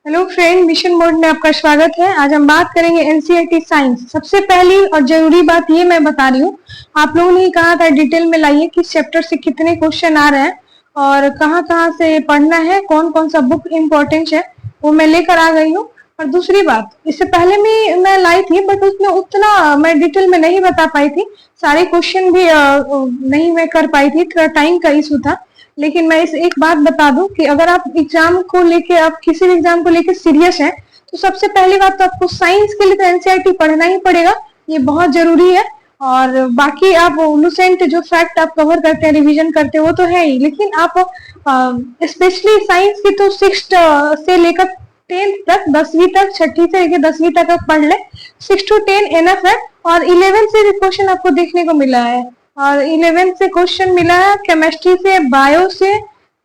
Hello friend, mission mode में आपका स्वागत है। आज हम बात करेंगे एनसीईआरटी साइंस। सबसे पहली और जरूरी बात ये मैं बता रही हूँ, आप लोगों ने कहा था डिटेल में लाइए किस चैप्टर से कितने क्वेश्चन आ रहे हैं और कहाँ कहाँ से पढ़ना है, कौन कौन सा बुक इम्पोर्टेंट है, वो मैं लेकर आ गई हूँ। और दूसरी बात, इससे पहले भी मैं लाई थी बट उसमें उतना मैं डिटेल में नहीं बता पाई थी, सारे क्वेश्चन भी नहीं मैं कर पाई थी, थोड़ा टाइम का इशू था। लेकिन मैं इस एक बात बता दूं कि अगर आप एग्जाम को लेके, आप किसी भी एग्जाम को लेके सीरियस हैं, तो सबसे पहली बात तो आपको साइंस के लिए तो एनसीईआरटी पढ़ना ही पड़ेगा, ये बहुत जरूरी है। और बाकी आप लुसेंट जो फैक्ट आप कवर करते हैं, रिवीजन करते हैं, वो तो है ही, लेकिन आप स्पेशली साइंस की तो 6th से लेकर 10th तक, 10वीं तक, 6ठी से लेकर 10वीं तक आप पढ़ ले। 6 to 10 एनफ है। और 11 से भी क्वेश्चन आपको देखने को मिला है, और 11 से क्वेश्चन मिला है केमिस्ट्री से, बायो से,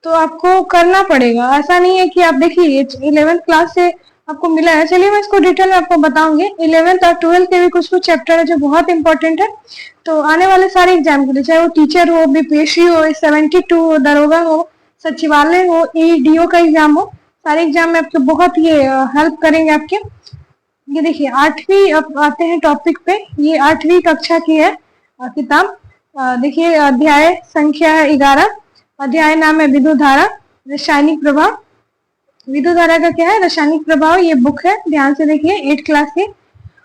तो आपको करना पड़ेगा। ऐसा नहीं है कि आप देखिए 11th क्लास से आपको मिला है। चलिए मैं इसको डिटेल में आपको बताऊंगी। 11th और 12th के भी कुछ चैप्टर है जो बहुत इंपॉर्टेंट है। तो आने वाले सारे एग्जाम के लिए, चाहे वो टीचर हो, बीपीएससी हो, 72 हो, दरोगा हो, सचिवालय हो, ईडीओ का एग्जाम हो, सारे एग्जाम में आपके बहुत ये हेल्प करेंगे आपके। ये देखिए 8वीं, अब आते हैं टॉपिक पे। ये 8वीं कक्षा की है किताब। देखिए अध्याय संख्या है 11। अध्याय नाम है विद्युत धारा, रासायनिक प्रभाव। विद्युत धारा का क्या है? रासायनिक प्रभाव। ये बुक है, ध्यान से देखिए, 8 क्लास की।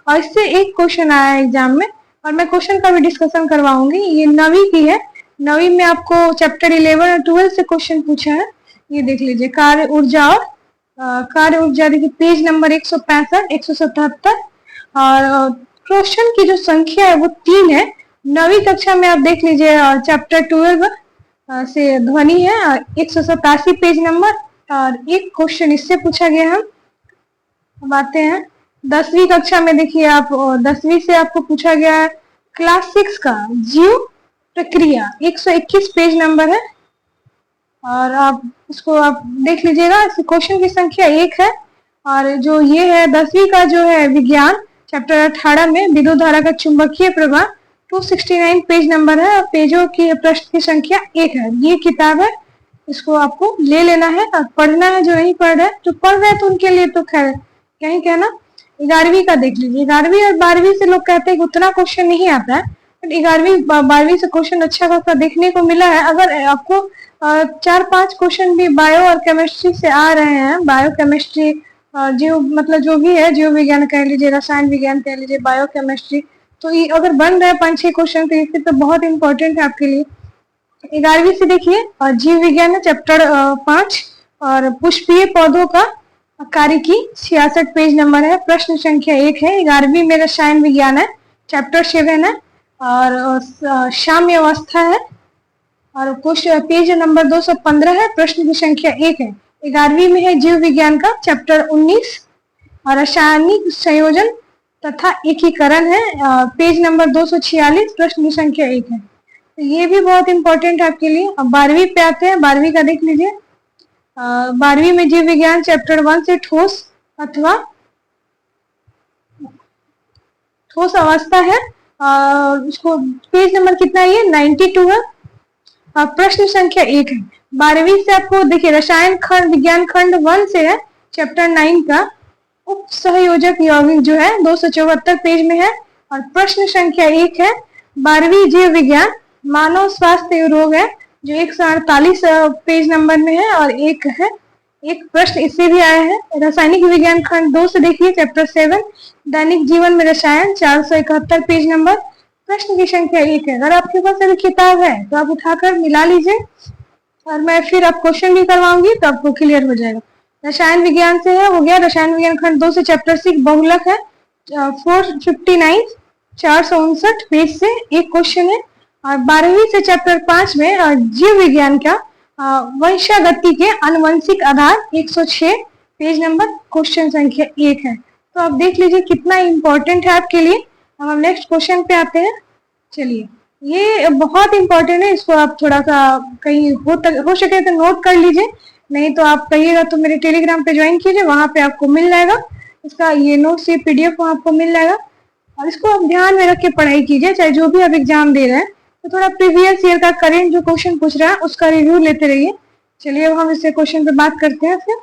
और इससे एक क्वेश्चन आया है एग्जाम में, और मैं क्वेश्चन का भी डिस्कशन करवाऊंगी। ये 9वीं की है। 9वीं में आपको चैप्टर 11 और 12 से क्वेश्चन पूछा है। ये देख लीजिए, कार्य ऊर्जा और कार्य ऊर्जा। देखिए पेज नंबर 165, 177। और क्वेश्चन की जो संख्या है वो 3 है। 9वीं कक्षा में आप देख लीजिए चैप्टर 12 से ध्वनि है, 187 पेज नंबर। और एक क्वेश्चन इससे पूछा गया है। अब आते हैं 10वीं कक्षा में। देखिए आप 10वीं से आपको पूछा गया है क्लास 6 का जीव प्रक्रिया, 121 पेज नंबर है। और आप इसको आप देख लीजिएगा। क्वेश्चन की संख्या 1 है। और जो ये है 10वीं का जो है विज्ञान, चैप्टर 18 में विद्युत धारा का चुंबकीय प्रवाह, 269 पेज नंबर है। और पेजों की प्रश्न की संख्या 1 है। ये किताब है, इसको आपको ले लेना है और पढ़ना है। जो नहीं पढ़ रहे हैं, जो पढ़ रहे हैं तो उनके लिए तो खैर क्या ही कहना। 11वीं का देख लीजिए। 11वीं और 12वीं से लोग कहते हैं कि उतना क्वेश्चन नहीं आता है, बट 11वीं 12वीं से क्वेश्चन अच्छा खासा देखने को मिला है। अगर आपको 4-5 क्वेश्चन भी बायो और केमिस्ट्री से आ रहे हैं, बायो केमिस्ट्री, जीव मतलब जो भी है, जीव विज्ञान कह लीजिए, रसायन विज्ञान कह लीजिए, बायो केमिस्ट्री, तो ये अगर बन रहे हैं 5-6 क्वेश्चन तो ये तो बहुत इंपॉर्टेंट है आपके लिए। 11वीं से देखिए जीव विज्ञान है, चैप्टर 5, और पुष्पीय पौधों का कार्य की, 66 पेज नंबर है। प्रश्न संख्या 1 है। 11वीं में रसायन विज्ञान है, चैप्टर 7 है, और साम्य अवस्था है, और पेज नंबर 215 है। प्रश्न की संख्या 1 है। 11वीं में है जीव विज्ञान का चैप्टर 19, और रासायनिक संयोजन तथा एकीकरण है, पेज नंबर 246। प्रश्न की संख्या 1 है। तो ये भी बहुत इंपॉर्टेंट है आपके लिए। अब 12वीं पे आते हैं। 12वीं का देख लीजिए। 12वीं में जीव विज्ञान चैप्टर 1 से ठोस अथवा ठोस अवस्था है, उसको पेज नंबर कितना है? ये 92 है। प्रश्न संख्या 1 है। 12वीं से आपको देखिए रसायन खंड, विज्ञान खंड 1 से है, चैप्टर 9 का उप सहयोजक यौगिक जो है, 274 पेज में है। और प्रश्न संख्या 1 है। 12वीं जीव विज्ञान मानव स्वास्थ्य रोग है, जो 148 पेज नंबर में है। और एक है, एक प्रश्न इससे भी आया है। रासायनिक विज्ञान खंड 2 से देखिए, चैप्टर 7 दैनिक जीवन में रसायन, 471 पेज नंबर। प्रश्न की संख्या 1 है। अगर आपके पास अभी किताब है तो आप उठाकर मिला लीजिए, और मैं फिर आप क्वेश्चन भी करवाऊंगी तो आपको क्लियर हो जाएगा। रसायन विज्ञान से है, हो गया। रसायन विज्ञान खंड 2 से चैप्टर 6 बहुलक है, 459 459 पेज से एक क्वेश्चन है। और 12वीं से चैप्टर 5 में जीव विज्ञान का वंशागति के आनुवंशिक आधार, 106 पेज नंबर, क्वेश्चन संख्या 1 है। तो आप देख लीजिए कितना इंपॉर्टेंट है आपके लिए। अब हम नेक्स्ट क्वेश्चन पे आते हैं। चलिए, ये बहुत इंपॉर्टेंट है, इसको आप थोड़ा सा कहीं हो सके तो नोट कर लीजिए, नहीं तो आप कहिएगा तो मेरे टेलीग्राम पे ज्वाइन कीजिए, वहां पे आपको मिल जाएगा इसका ये नोट्स, ये पीडीएफ आपको मिल जाएगा। और इसको आप ध्यान में रख के पढ़ाई कीजिए, चाहे जो भी आप एग्जाम दे रहे हैं, तो थोड़ा प्रीवियस ईयर का करंट जो क्वेश्चन पूछ रहा है उसका रिव्यू लेते रहिए। चलिए अब हम इससे क्वेश्चन पे बात करते हैं फिर।